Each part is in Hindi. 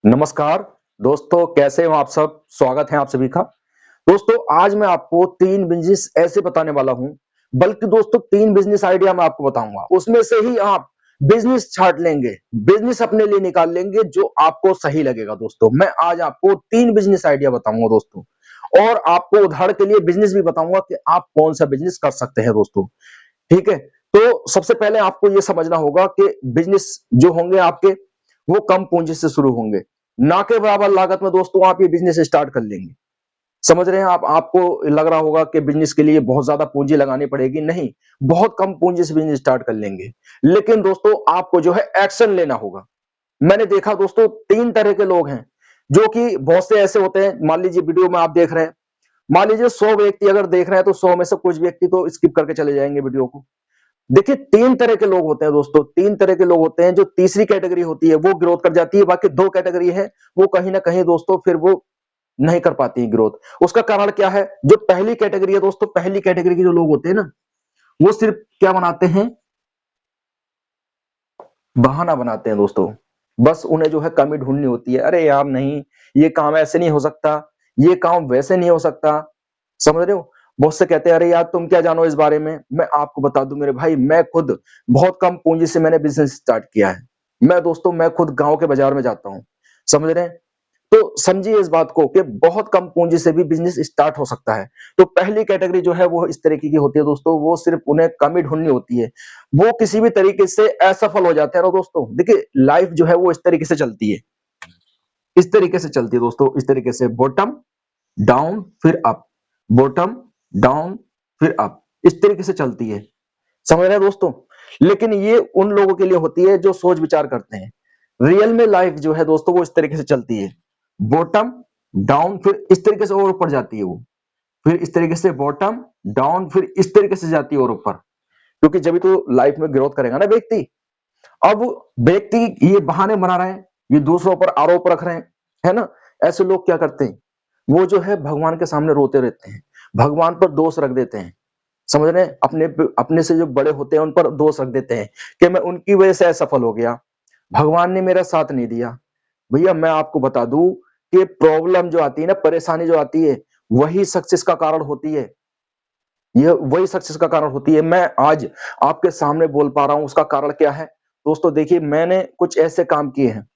नमस्कार दोस्तों, कैसे हो आप सब? स्वागत है आप सभी का। दोस्तों, आज मैं आपको 3 बिज़नेस ऐसे बताने वाला हूँ, बल्कि दोस्तों 3 बिज़नेस आइडिया मैं आपको बताऊँगा। उसमें से ही आप बिज़नेस छाँट लेंगे, बिज़नेस अपने लिए निकाल लेंगे जो आपको सही लगेगा दोस्तों। मैं आज आपको 3 बिज़नेस आइडिया बताऊँगा दोस्तों, और आपको उदाहरण के लिए बिज़नेस भी बताऊँगा कि आप कौन-सा बिज़नेस कर सकते हैं दोस्तों, ठीक है? तो सबसे पहले आपको ये समझना होगा कि बिज़नेस जो होंगे आपके, वो कम पूँजी से शुरू होंगे। ना के बराबर लागत में दोस्तों आप ये बिज़नेस स्टार्ट कर लेंगे। समझ रहे हैं आप? आपको लग रहा होगा कि बिज़नेस के लिए बहुत ज़्यादा पूँजी लगानी पड़ेगी, नहीं, बहुत कम पूँजी से बिज़नेस स्टार्ट कर लेंगे। लेकिन दोस्तों आपको जो है एक्शन लेना होगा। मैंने देखा दोस्तों 3 तरह के लोग हैं, जो कि बहुत से ऐसे होते हैं, मान लीजिए वीडियो में आप देख रहे हैं, मान लीजिए 100 व्यक्ति अगर देख रहे हैं तो 100 में से कुछ व्यक्ति तो स्किप करके चले जाएँगे वीडियो को। देखिए 3 तरह के लोग होते हैं दोस्तों, 3 तरह के लोग होते हैं। जो तीसरी कैटेगरी होती है वो ग्रोथ कर जाती है, बाकी 2 कैटेगरी है वो कहीं न कहीं दोस्तों फिर वो नहीं कर पाती है ग्रोथ। उसका कारण क्या है? जो पहली कैटेगरी है दोस्तों, पहली कैटेगरी के जो लोग होते हैं ना, वो सिर्फ क्या बनाते हैं? बहाना बनाते हैं दोस्तों। बस उन्हें जो है कमी ढूँढनी होती है। अरे यार नहीं, ये काम ऐसे नहीं हो सकता, ये काम वैसे नहीं हो सकता। समझ रहे हो? बहुत से कहते हैं अरे यार तुम क्या जानो इस बारे में? मैं आपको बता दूँ मेरे भाई, मैं खुद बहुत कम पूँजी से मैंने बिज़नेस स्टार्ट किया है। मैं दोस्तों मैं खुद गाँव के बाज़ार में जाता हूँ। समझ रहे हैं? तो समझिए इस बात को कि बहुत कम पूँजी से भी बिज़नेस स्टार्ट हो सकता है। तो पहली कैटेगरी जो है वो इस तरीके की होती है दोस्तों, वो सिर्फ़ उन्हें कमी ढूँढनी होती है। वो किसी भी तरीके से असफल हो जाते हैं ना दोस्तों। देखिए लाइफ़ जो है वो इस तरीके से चलती है। इस तरीके से चलती है दोस्तों, इस तरीके से बॉटम, डाउन फिर अप, बॉटम, डाउन फिर अप, इस तरीके से चलती है। समझ रहे हैं दोस्तों? लेकिन ये उन लोगों के लिए होती है जो सोच विचार करते हैं। रियल में लाइफ़ जो है दोस्तों वो इस तरीके से चलती है। बॉटम, डाउन फिर इस तरीके से और ऊपर जाती है वो। फिर इस तरीके से बॉटम, डाउन फिर इस तरीके से जाती है और ऊपर। क्योंकि जभी तो लाइफ़ में ग्रोथ करेगा ना व्यक्ति। अब व्यक्ति ये बहाने बना रहे हैं, ये दूसरों पर आरोप रख रहे हैं, है ना? ऐसे लोग क्या करते हैं? वो जो है भगवान के सामने रोते रहते हैं। भगवान पर दोष रख देते हैं। समझ रहे हैं? अपने से जो बड़े होते हैं उन पर दोष रख देते हैं कि मैं उनकी वजह से असफल हो गया। भगवान ने मेरा साथ नहीं दिया। भैया मैं आपको बता दूं कि प्रॉब्लम जो आती है ना, परेशानी जो आती है, वही सक्सेस का कारण होती है। ये वही सक्सेस का कारण होती है। मैं आज आपके सामने बोल पा रहा हूं, उसका कारण क्या है? दोस्तों देखिए मैंने कुछ ऐसे काम किए हैं,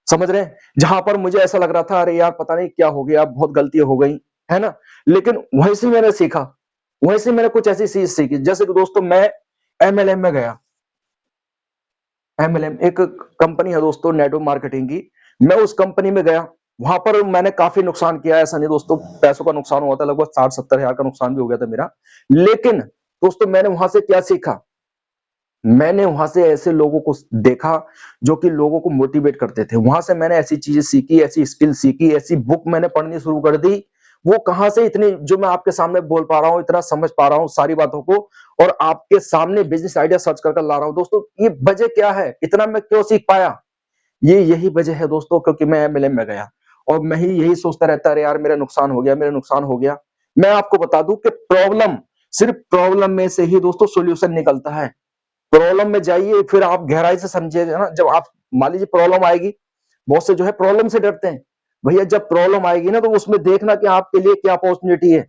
समझ रहे हैं? जहां पर मुझे ऐसा लग रहा था अरे यार पता नहीं क्या हो गया, बहुत गलतियां हो गई, है ना? लेकिन वहीं से मैंने सीखा, वहीं से मैंने कुछ ऐसी चीज सीखी। जैसे कि दोस्तों मैं एमएलएम में गया। एमएलएम एक कंपनी है दोस्तों नेटवर्क मार्केटिंग की। मैं उस कंपनी में गया, वहां पर मैंने काफी नुकसान किया। ऐसा नहीं दोस्तों, पैसों का नुकसान हुआ था, लगभग 60-70 हजार का नुकसान भी हो गया था मेरा। लेकिन दोस्तों मैंने वहां से क्या सीखा? मैंने वहां से ऐसे लोगों को देखा जो कि लोगों को मोटिवेट करते थे। वहां से मैंने ऐसी चीजें सीखी, ऐसी स्किल सीखी, ऐसी बुक मैंने पढ़नी शुरू कर दी। वो कहां से इतनी जो मैं आपके सामने बोल पा रहा हूँ, इतना समझ पा रहा हूँ सारी बातों को, और आपके सामने बिजनेस आइडिया सर्च कर ला रहा हूँ दोस्तों। ये वजह क्या है, इतना मैं क्यों सीख पाया? ये यही वजह है दोस्तों, क्योंकि मैं एमएलएम में गया और मैं ही यही सोचता रहता अरे यार मेरा नुकसान हो गया, मेरा नुकसान हो गया। मैं आपको बता दूं कि प्रॉब्लम, सिर्फ प्रॉब्लम में से ही दोस्तों सॉल्यूशन निकलता है। प्रॉब्लम में जाइए, फिर आप गहराई से समझिएगा ना। जब आप मान लीजिए प्रॉब्लम आएगी, बहुत से जो है प्रॉब्लम से डरते हैं। भैया जब प्रॉब्लम आएगी ना तो उसमें देखना कि आपके लिए क्या अपॉर्चुनिटी है।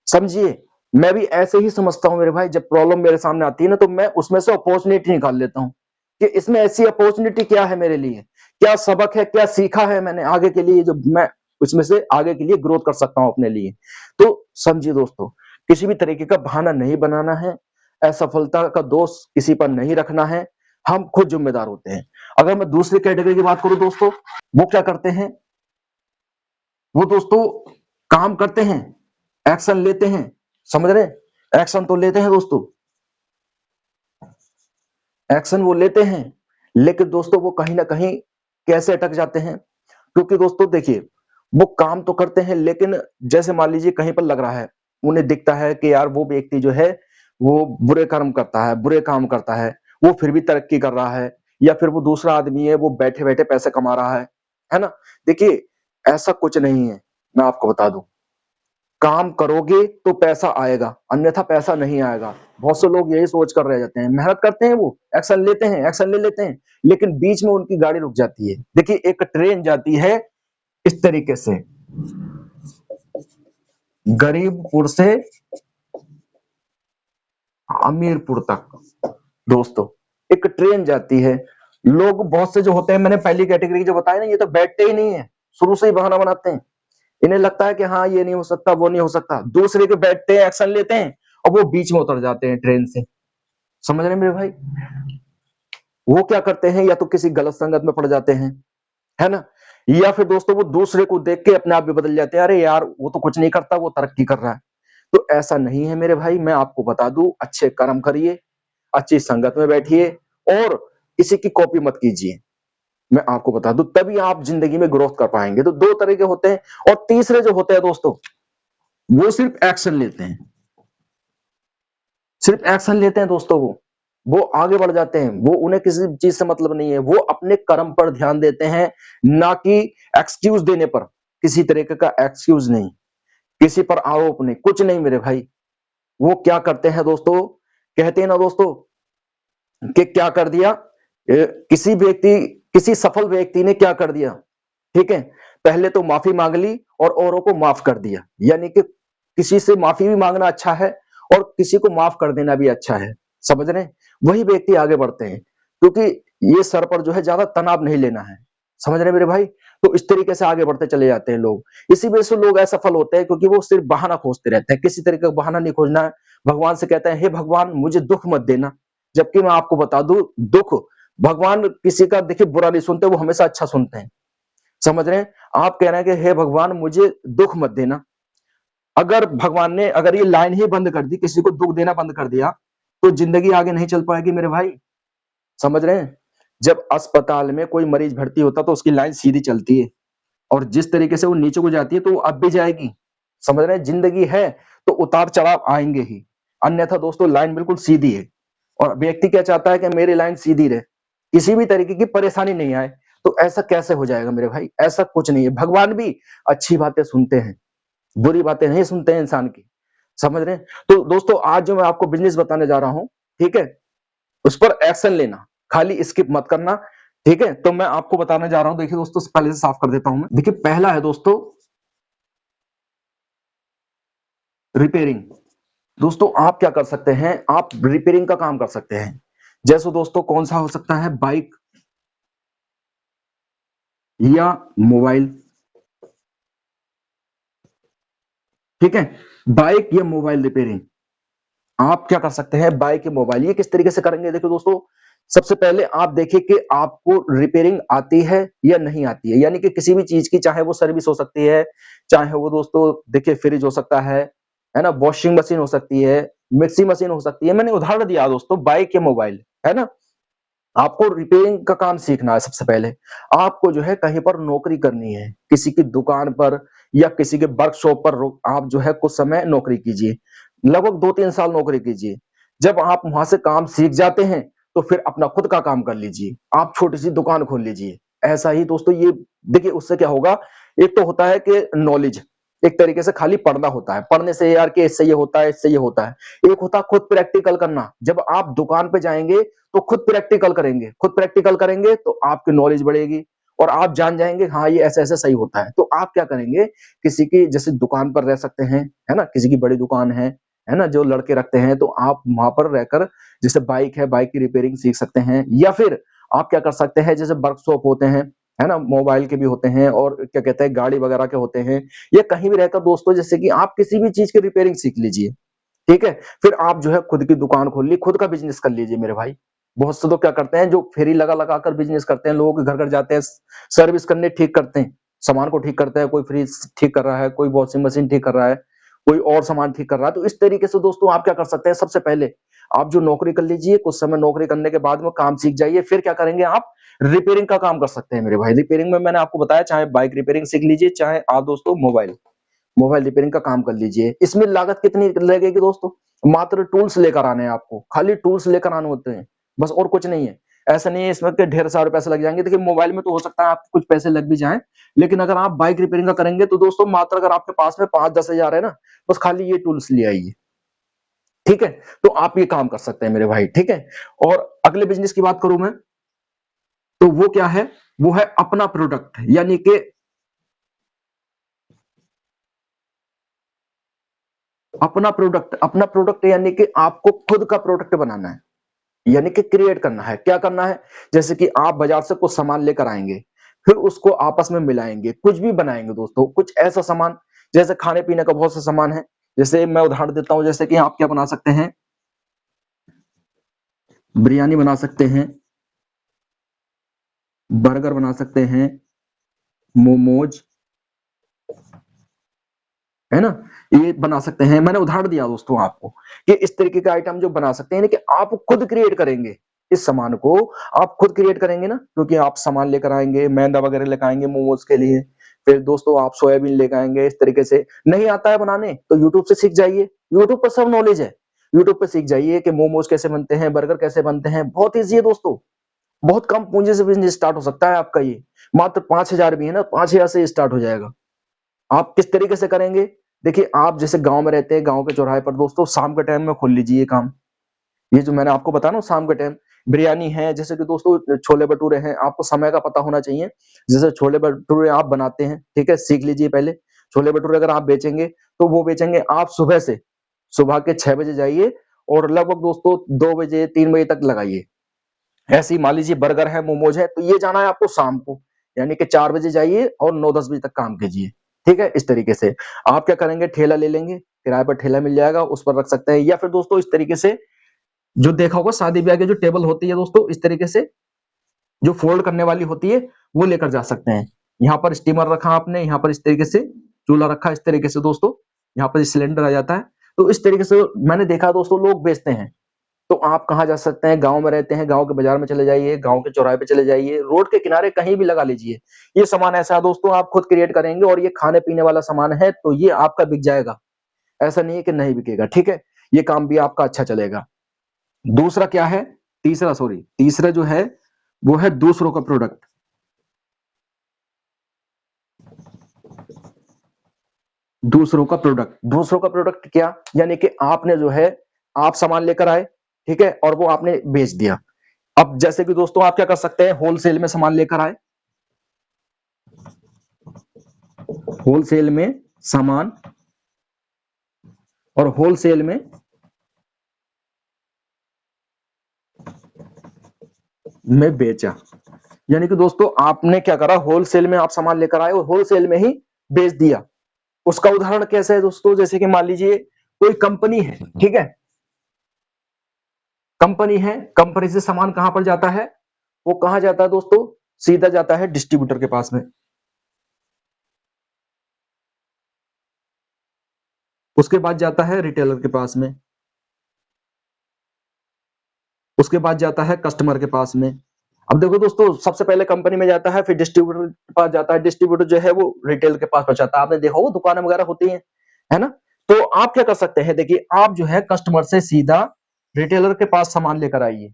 समझिए, मैं भी ऐसे ही समझता हूँ मेरे भाई। जब प्रॉब्लम मेरे सामने आती है ना तो मैं उसमें से अपॉर्चुनिटी निकाल लेता हूँ कि इसमें ऐसी अपॉर्चुनिटी क्या है मेरे लिए, क्या सबक है, क्या सीखा है मैंने आगे के लिए, जो मैं उसमें से आगे के लिए ग्रोथ कर सकता हूँ अपने लिए। तो समझिए दोस्तों, किसी भी तरीके का बहाना नहीं बनाना है, असफलता का दोष किसी पर नहीं रखना है, हम खुद जिम्मेदार होते हैं। अगर मैं दूसरी कैटेगरी की बात करूं दोस्तों, वो क्या करते हैं? वो दोस्तों काम करते हैं, एक्शन लेते हैं। समझ रहे हैं? एक्शन तो लेते हैं दोस्तों, एक्शन वो लेते हैं, लेकिन दोस्तों वो कहीं ना कहीं कैसे अटक जाते हैं? क्योंकि दोस्तों देखिए, वो काम तो करते हैं, लेकिन जैसे मान लीजिए कहीं पर लग रहा है, उन्हें दिखता है कि यार वो व्यक्ति जो है वो बुरे कर्म करता है, बुरे काम करता है, वो फिर भी तरक्की कर रहा है, या फिर वो दूसरा आदमी है वो बैठे बैठे पैसे कमा रहा है ना? देखिए ऐसा कुछ नहीं है, मैं आपको बता दूं। काम करोगे तो पैसा आएगा, अन्यथा पैसा नहीं आएगा। बहुत से लोग यही सोच कर रह जाते हैं, मेहनत करते हैं, वो एक्शन लेते हैं, एक्शन ले लेते हैं, लेकिन बीच में उनकी गाड़ी रुक जाती है। देखिए एक ट्रेन जाती है इस तरीके से, गरीबपुर से हमीरपुर तक। दोस्तों एक ट्रेन जाती है, लोग बहुत से जो होते हैं, मैंने पहली कैटेगरी जो बताया ना, ये तो बैठते ही नहीं है, शुरू से ही बहाना बनाते हैं। इन्हें लगता है कि हाँ ये नहीं हो सकता, वो नहीं हो सकता, दूसरे के बैठते हैं, एक्शन लेते हैं, और वो बीच में उतर जाते हैं ट्रेन से। समझ रहे हैं मेरे भाई? वो क्या करते हैं, या तो किसी गलत संगत में पड़ जाते हैं, है ना, या फिर दोस्तों वो दूसरे को देख के अपने आप भी बदल जाते हैं, अरे यार वो तो कुछ नहीं करता, वो तरक्की कर रहा है। तो ऐसा नहीं है मेरे भाई, मैं आपको बता दूं, अच्छे कर्म करिए, अच्छी संगत में बैठिए, और किसी की कॉपी मत कीजिए। मैं आपको बता दूं, तभी आप जिंदगी में ग्रोथ कर पाएंगे। तो दो तरह के होते हैं, और तीसरे जो होते हैं दोस्तों, वो सिर्फ एक्शन लेते हैं, सिर्फ एक्शन लेते हैं दोस्तों। वो आगे बढ़ जाते हैं, वो उन्हें किसी चीज से मतलब नहीं है, वो अपने कर्म पर ध्यान देते हैं, ना कि एक्सक्यूज देने पर। किसी तरीके का एक्सक्यूज नहीं, किसी पर आरोप नहीं, कुछ नहीं मेरे भाई। वो क्या करते हैं दोस्तों, कहते हैं ना दोस्तों कि क्या कर दिया, किसी व्यक्ति, किसी सफल व्यक्ति ने क्या कर दिया, ठीक है, पहले तो माफी मांग ली और औरों को माफ कर दिया। यानी कि किसी से माफी भी मांगना अच्छा है, और किसी को माफ कर देना भी अच्छा है। समझ रहे हैं? वही व्यक्ति आगे बढ़ते हैं, क्योंकि ये सर पर जो है ज्यादा तनाव नहीं लेना है। समझ रहे हैं मेरे भाई? तो इस तरीके से आगे बढ़ते चले जाते हैं लोग। इसी वजह से लोग असफल होते हैं, क्योंकि वो सिर्फ बहाना खोजते रहते हैं, किसी तरीके का बहाना नहीं खोजना है। भगवान से कहते हैं, हे भगवान मुझे दुख मत देना। जबकि मैं आपको बता दूं, दुख, भगवान किसी का देखिए बुरा नहीं सुनते, वो हमेशा अच्छा सुनते हैं। समझ रहे हैं? आप कह रहे हैं कि हे भगवान मुझे दुख मत देना। अगर भगवान ने अगर ये लाइन ही बंद कर दी, किसी को दुख देना बंद कर दिया, तो जिंदगी आगे नहीं चल पाएगी मेरे भाई। समझ रहे हैं? जब अस्पताल में कोई मरीज भर्ती होता तो उसकी लाइन सीधी चलती है, और जिस तरीके से वो नीचे को जाती है तो वो अब भी जाएगी। समझ रहे हैं? जिंदगी है तो उतार चढ़ाव आएंगे ही, अन्यथा दोस्तों लाइन बिल्कुल सीधी है। और व्यक्ति क्या चाहता है कि मेरी लाइन सीधी रहे, किसी भी तरीके की परेशानी नहीं आए। तो ऐसा कैसे हो जाएगा मेरे भाई? ऐसा कुछ नहीं है। भगवान भी अच्छी बातें सुनते हैं, बुरी बातें नहीं सुनते हैं इंसान की। समझ रहे हैं? तो दोस्तों आज जो मैं आपको बिजनेस बताने जा रहा हूं, ठीक है, उस पर एक्शन लेना, खाली स्किप मत करना। ठीक है, तो मैं आपको बताने जा रहा हूं। देखिए दोस्तों, पहले से साफ कर देता हूं मैं। देखिए पहला है दोस्तों रिपेयरिंग। दोस्तों आप क्या कर सकते हैं, आप रिपेयरिंग का काम कर सकते हैं। जैसे दोस्तों कौन सा हो सकता है, बाइक या मोबाइल। ठीक है, बाइक या मोबाइल रिपेयरिंग आप क्या कर सकते हैं, बाइक या मोबाइल। ये किस तरीके से करेंगे, देखिए दोस्तों, सबसे पहले आप देखिए कि आपको रिपेयरिंग आती है या नहीं आती है। यानी कि किसी भी चीज की, चाहे वो सर्विस हो सकती है, चाहे वो दोस्तों देखिए फ्रिज हो सकता है ना, वॉशिंग मशीन हो सकती है, मिक्सी मशीन हो सकती है। मैंने उदाहरण दिया दोस्तों, बाइक या मोबाइल, है ना। आपको रिपेयरिंग का काम सीखना है। सबसे पहले आपको जो है कहीं पर नौकरी करनी है, किसी की दुकान पर या किसी के वर्कशॉप पर आप जो है कुछ समय नौकरी कीजिए, लगभग 2-3 साल नौकरी कीजिए। जब आप वहां से काम सीख जाते हैं तो फिर अपना खुद का काम कर लीजिए, आप छोटी सी दुकान खोल लीजिए। ऐसा ही दोस्तों, ये देखिए उससे क्या होगा, एक तो होता है कि नॉलेज, एक तरीके से खाली पढ़ना होता है, पढ़ने से यार कि इससे ये होता है, इससे ये होता है। एक होता है खुद प्रैक्टिकल करना। जब आप दुकान पे जाएंगे तो खुद प्रैक्टिकल करेंगे, खुद प्रैक्टिकल करेंगे तो आपकी नॉलेज बढ़ेगी, और आप जान जाएंगे हाँ ये ऐसे ऐसे सही होता है। तो आप क्या करेंगे, किसी की जैसे दुकान पर रह सकते हैं, है ना, किसी की बड़ी दुकान है ना, जो लड़के रखते हैं, तो आप वहां पर रहकर जैसे बाइक है, बाइक की रिपेयरिंग सीख सकते हैं। या फिर आप क्या कर सकते हैं, जैसे वर्कशॉप होते हैं, है ना, मोबाइल के भी होते हैं, और क्या कहते हैं गाड़ी वगैरह के होते हैं। या कहीं भी रहकर दोस्तों, जैसे कि आप किसी भी चीज की रिपेयरिंग सीख लीजिए। ठीक है, फिर आप जो है खुद की दुकान खोल ली, खुद का बिजनेस कर लीजिए मेरे भाई। बहुत से लोग क्या करते हैं, जो फेरी लगा लगा कर बिजनेस करते हैं, लोगों के घर घर जाते हैं, सर्विस करने, ठीक करते हैं, सामान को ठीक करते हैं। कोई फ्रिज ठीक कर रहा है, कोई वॉशिंग मशीन ठीक कर रहा है, कोई और सामान ठीक कर रहा है। तो इस तरीके से दोस्तों आप क्या कर सकते हैं, सबसे पहले आप जो नौकरी कर लीजिए, कुछ समय नौकरी करने के बाद में काम सीख जाइए, फिर क्या करेंगे, आप रिपेयरिंग का काम कर सकते हैं मेरे भाई। रिपेयरिंग में मैंने आपको बताया, चाहे बाइक रिपेयरिंग सीख लीजिए, चाहे आप दोस्तों मोबाइल मोबाइल रिपेयरिंग का काम कर लीजिए। इसमें लागत कितनी लगेगी दोस्तों, मात्र टूल्स लेकर आने हैं आपको, खाली टूल्स लेकर आने होते हैं, बस और कुछ नहीं है। ऐसा नहीं है इसमें कि ढेर सारे पैसे लग जाएंगे। देखिए मोबाइल में तो हो सकता है आपको कुछ पैसे लग भी जाएं, लेकिन अगर आप बाइक रिपेयरिंग का करेंगे तो दोस्तों मात्र अगर आपके पास में 5-10 हजार है ना, बस खाली ये टूल्स ले आइए, ठीक है। तो आप ये काम कर सकते हैं मेरे भाई, ठीक है। और अगले बिजनेस की बात करूं मैं, तो वो क्या है, वो है अपना प्रोडक्ट, यानी कि अपना प्रोडक्ट यानी कि आपको खुद का प्रोडक्ट बनाना है, यानी कि क्रिएट करना है। क्या करना है, जैसे कि आप बाजार से कुछ सामान लेकर आएंगे, फिर उसको आपस में मिलाएंगे, कुछ भी बनाएंगे दोस्तों, कुछ ऐसा सामान, जैसे खाने पीने का बहुत सा सामान है। जैसे मैं उदाहरण देता हूं, जैसे कि आप क्या बना सकते हैं, बिरयानी बना सकते हैं, बर्गर बना सकते हैं, मोमोज, है ना, ये बना सकते हैं। मैंने उदाहरण दिया दोस्तों आपको कि इस तरीके का आइटम जो बना सकते हैं, यानी कि आप खुद क्रिएट करेंगे इस सामान को, आप खुद क्रिएट करेंगे ना, क्योंकि आप सामान लेकर आएंगे, मैदा वगैरह लेकर आएंगे मोमोज के लिए, फिर दोस्तों आप सोयाबीन लेकर आएंगे। इस तरीके से नहीं आता है बनाने तो यूट्यूब से सीख जाइए, यूट्यूब पर सब नॉलेज है, यूट्यूब पे सीख जाइए कि मोमोज कैसे बनते हैं, बर्गर कैसे बनते हैं, बहुत ईजी है दोस्तों। बहुत कम पूंजी से बिजनेस स्टार्ट हो सकता है आपका, ये मात्र 5,000 भी है ना, 5,000 से स्टार्ट हो जाएगा। आप किस तरीके से करेंगे, देखिए आप जैसे गांव में रहते हैं, गांव के चौराहे पर दोस्तों शाम के टाइम में खोल लीजिए ये काम। ये जो मैंने आपको बताया ना शाम के टाइम, बिरयानी है, जैसे कि दोस्तों छोले भटूरे हैं, आपको समय का पता होना चाहिए। जैसे छोले भटूरे आप बनाते हैं, ठीक है, सीख लीजिए पहले। छोले भटूरे अगर आप बेचेंगे तो वो बेचेंगे आप सुबह से, सुबह के 6 बजे जाइए और लगभग दोस्तों 2 बजे 3 बजे तक लगाइए। ऐसे ही मान लीजिए बर्गर है, मोमोज है, तो ये जाना है आपको शाम को, यानी कि 4 बजे जाइए और 9-10 बजे तक काम कीजिए, ठीक है। इस तरीके से आप क्या करेंगे, ठेला ले लेंगे, किराए पर ठेला मिल जाएगा, उस पर रख सकते हैं। या फिर दोस्तों इस तरीके से जो देखा होगा शादी ब्याह की जो टेबल होती है दोस्तों, इस तरीके से जो फोल्ड करने वाली होती है, वो लेकर जा सकते हैं। यहाँ पर स्टीमर रखा आपने, यहाँ पर इस तरीके से चूल्हा रखा, इस तरीके से दोस्तों यहाँ पर सिलेंडर आ जाता है। तो इस तरीके से मैंने देखा दोस्तों लोग बेचते हैं। तो आप कहाँ जा सकते हैं, गांव में रहते हैं, गांव के बाजार में चले जाइए, गांव के चौराहे पे चले जाइए, रोड के किनारे कहीं भी लगा लीजिए। ये सामान ऐसा है दोस्तों, आप खुद क्रिएट करेंगे और ये खाने पीने वाला सामान है, तो ये आपका बिक जाएगा, ऐसा नहीं है कि नहीं बिकेगा, ठीक है। ये काम भी आपका अच्छा चलेगा। दूसरा क्या है, तीसरा जो है वो है दूसरों का प्रोडक्ट। दूसरों का प्रोडक्ट क्या, यानी कि आपने जो है, आप सामान लेकर आए, ठीक है, और वो आपने बेच दिया। अब जैसे कि दोस्तों आप क्या कर सकते हैं, होलसेल में सामान लेकर आए, होलसेल में सामान, और होलसेल में बेचा। यानी कि दोस्तों आपने क्या करा, होलसेल में आप सामान लेकर आए और होलसेल में ही बेच दिया। उसका उदाहरण कैसे है दोस्तों, जैसे कि मान लीजिए कोई कंपनी है, ठीक है, कंपनी से सामान कहां पर जाता है, वो कहां जाता है दोस्तों, सीधा जाता है डिस्ट्रीब्यूटर के पास में, उसके बाद जाता है रिटेलर के पास में, उसके बाद जाता है कस्टमर के पास में। अब देखो दोस्तों, सबसे पहले कंपनी में जाता है, फिर डिस्ट्रीब्यूटर के पास जाता है, डिस्ट्रीब्यूटर जो है वो रिटेल के पास पहुंचाता है। आपने देखा होगा दुकानें वगैरह होती हैं, है ना। तो आप क्या कर सकते हैं, देखिए आप जो है कस्टमर से सीधा रिटेलर के पास सामान लेकर आइए।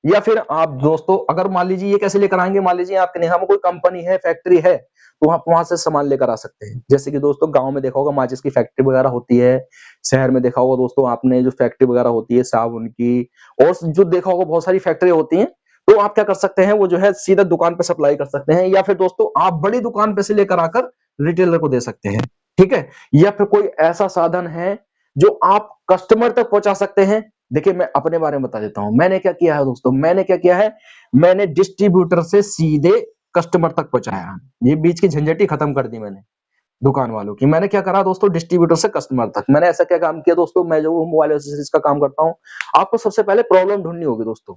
या फिर आप दोस्तों अगर मान लीजिए ये कैसे लेकर आएंगे, मान लीजिए आपके नेहा में कोई कंपनी है, फैक्ट्री है, तो आप वहां से सामान लेकर आ सकते हैं। जैसे कि दोस्तों गांव में देखा होगा माचिस की फैक्ट्री वगैरह होती है, शहर में देखा होगा दोस्तों आपने जो फैक्ट्री वगैरह होती है साबुन की, और जो देखा होगा बहुत सारी फैक्ट्री होती हैं। तो आप क्या कर सकते हैं, वो जो है सीधा दुकान पे सप्लाई कर सकते हैं, या फिर दोस्तों आप बड़ी दुकान पे से लेकर आकर रिटेलर को दे सकते हैं, ठीक है। या फिर कोई ऐसा साधन है जो आप कस्टमर तक पहुंचा सकते हैं। देखिए मैं अपने बारे में बता देता हूं, मैंने क्या किया है दोस्तों, मैंने क्या किया है, मैंने डिस्ट्रीब्यूटर से सीधे कस्टमर तक पहुंचाया। ये बीच की झंझट ही खत्म कर दी मैंने दुकान वालों की। मैंने क्या करा दोस्तों, डिस्ट्रीब्यूटर से कस्टमर तक मैंने ऐसा क्या काम किया दोस्तों, मैं जो मोबाइल एक्सेसरीज का काम करता हूं, आपको सबसे पहले प्रॉब्लम ढूंढनी होगी दोस्तों।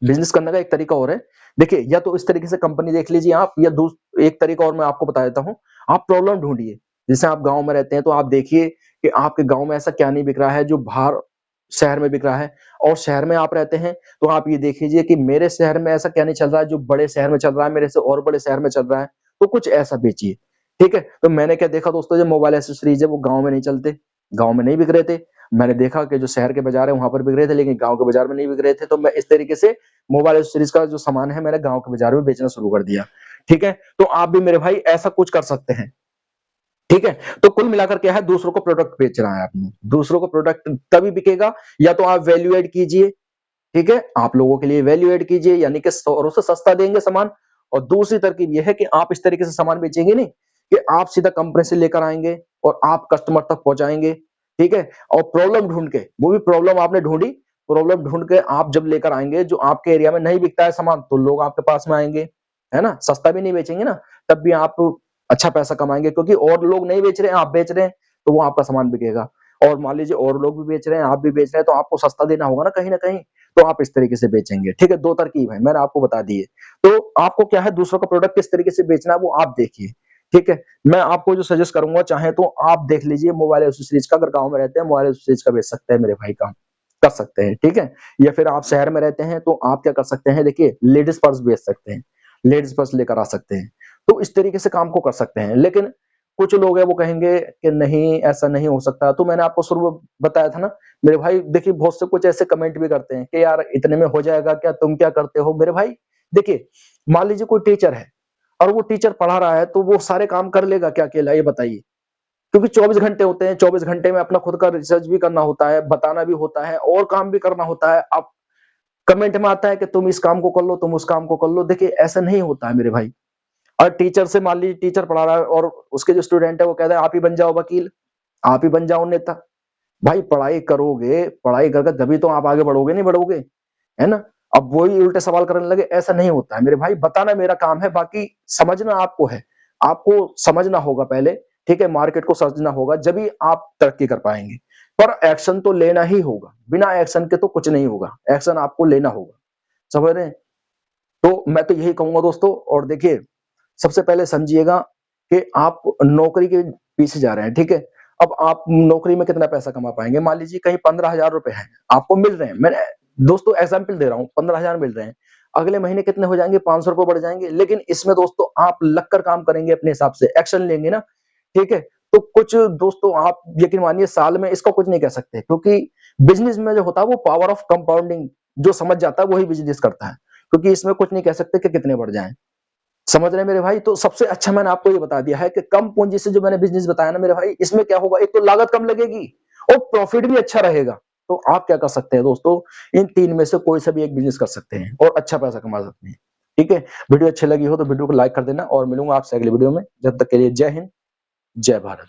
बिजनेस करने का एक तरीका और है, देखिए या तो इस तरीके से कंपनी देख लीजिए आप, या एक तरीका और मैं आपको बता देता हूँ। आप प्रॉब्लम ढूंढिए, जैसे आप गांव में रहते हैं तो आप देखिए कि आपके गांव में ऐसा क्या नहीं बिक रहा है जो बाहर शहर में बिक रहा है, और शहर में आप रहते हैं तो आप ये देख लीजिए कि मेरे शहर में ऐसा क्या नहीं चल रहा है जो बड़े शहर में चल रहा है, मेरे से और बड़े शहर में चल रहा है, तो कुछ ऐसा बेचिए, ठीक है। तो मैंने क्या देखा दोस्तों, जो मोबाइल एसेसरीज है वो गांव में नहीं चलते, गांव में नहीं बिक रहे थे, मैंने देखा कि जो शहर के बाजार है वहां पर बिक रहे थे, लेकिन गांव के बाजार में नहीं बिक रहे थे, तो मैं इस तरीके से मोबाइल एक्सेसरीज का जो सामान है मैंने गांव के बाजार में बेचना शुरू कर दिया। ठीक है, तो आप भी मेरे भाई ऐसा कुछ कर सकते हैं। ठीक है, तो कुल मिलाकर क्या है, दूसरों को प्रोडक्ट बेच रहा है आपने, दूसरों को प्रोडक्ट तभी बिकेगा या तो आप वैल्यू एड कीजिए। ठीक है, आप लोगों के लिए वैल्यू एड कीजिए, यानी कि औरों से सस्ता देंगे सामान। और दूसरी तरकीब यह है कि आप इस तरीके से सामान बेचेंगे नहीं कि आप सीधा कंपनी से लेकर आएंगे और आप कस्टमर तक पहुंचाएंगे। ठीक है, और प्रॉब्लम ढूंढ के, वो भी प्रॉब्लम आपने ढूंढी, प्रॉब्लम ढूंढ के आप जब लेकर आएंगे, जो आपके एरिया में नहीं बिकता है सामान, तो लोग आपके पास में आएंगे, है ना, सस्ता भी नहीं बेचेंगे ना, तब भी आप अच्छा पैसा कमाएंगे, क्योंकि और लोग नहीं बेच रहे हैं, आप बेच रहे हैं, तो वो आपका सामान बिकेगा। और मान लीजिए और लोग भी बेच रहे हैं, आप भी बेच रहे हैं, तो आपको सस्ता देना होगा ना कहीं ना कहीं, तो आप इस तरीके से बेचेंगे। ठीक है, दो तरकीब है, मैंने आपको बता दी है। तो आपको क्या है, दूसरों का प्रोडक्ट किस तरीके से बेचना है वो आप देखिए। ठीक है, मैं आपको जो सजेस्ट करूंगा, चाहे तो आप देख लीजिए मोबाइल एक्सेसरीज का, अगर गांव में रहते हैं मोबाइल एक्सेसरीज का बेच सकते हैं मेरे भाई, काम कर सकते हैं। ठीक है, या फिर आप शहर में रहते हैं तो आप क्या कर सकते हैं, देखिए लेडीज पर्स बेच सकते हैं, लेडीज पर्स लेकर आ सकते हैं। तो इस तरीके से काम को कर सकते हैं। लेकिन कुछ लोग हैं वो कहेंगे कि नहीं ऐसा नहीं हो सकता, तो मैंने आपको शुरू में बताया था ना मेरे भाई, देखिए बहुत से कुछ ऐसे कमेंट भी करते हैं कि यार इतने में हो जाएगा क्या, तुम क्या करते हो मेरे भाई। देखिए मान लीजिए कोई टीचर है और वो टीचर पढ़ा रहा है, तो वो सारे काम कर लेगा क्या अकेला, ये बताइए। क्योंकि 24 घंटे होते हैं, 24 घंटे में अपना खुद का रिसर्च भी करना होता है, बताना भी होता है और काम भी करना होता है। अब कमेंट में आता है कि तुम इस काम को कर लो, तुम उस काम को कर लो, देखिए ऐसा नहीं होता है मेरे भाई। और टीचर से, मान लीजिए टीचर पढ़ा रहा है और उसके जो स्टूडेंट है वो कहता है आप ही बन जाओ वकील, आप ही बन जाओ नेता। भाई पढ़ाई करोगे, पढ़ाई करके तभी तो आप आगे बढ़ोगे, नहीं बढ़ोगे, है ना। अब वही उल्टे सवाल करने लगे, ऐसा नहीं होता है मेरे भाई, बताना मेरा काम है, बाकी समझना आपको है, आपको समझना होगा पहले। ठीक है, मार्केट को समझना होगा, जब भी आप तरक्की कर पाएंगे। पर एक्शन तो लेना ही होगा, बिना एक्शन के तो कुछ नहीं होगा, एक्शन आपको लेना होगा, समझ रहे हैं। तो मैं तो यही कहूंगा दोस्तों। और देखिए सबसे पहले समझिएगा कि आप नौकरी के पीछे जा रहे हैं। ठीक है, अब आप नौकरी में कितना पैसा कमा पाएंगे, मान लीजिए कहीं 15,000 रुपए है आपको मिल रहे हैं, मैंने दोस्तों एग्जाम्पल दे रहा हूँ, 15,000 मिल रहे हैं, अगले महीने कितने हो जाएंगे, 500 रुपए बढ़ जाएंगे। लेकिन इसमें दोस्तों आप लग कर काम करेंगे, अपने हिसाब से एक्शन लेंगे ना। ठीक है, तो कुछ दोस्तों आप यकीन मानिए साल में इसका कुछ नहीं कह सकते, क्योंकि बिजनेस में जो होता है वो पावर ऑफ कंपाउंडिंग जो समझ जाता है वही बिजनेस करता है, क्योंकि इसमें कुछ नहीं कह सकते कि कितने बढ़ जाएं। समझ रहे हैं मेरे भाई। तो सबसे अच्छा मैंने आपको ये बता दिया है कि कम पूंजी से जो मैंने बिजनेस बताया ना मेरे भाई, इसमें क्या होगा, एक तो लागत कम लगेगी और प्रॉफिट भी अच्छा रहेगा। तो आप क्या कर सकते हैं दोस्तों, इन तीन में से कोई सा भी एक बिजनेस कर सकते हैं और अच्छा पैसा कमा सकते हैं। ठीक है, वीडियो अच्छी लगी हो तो वीडियो को लाइक कर देना और मिलूंगा आपसे अगले वीडियो में। जब तक के लिए जय हिंद, जय भारत।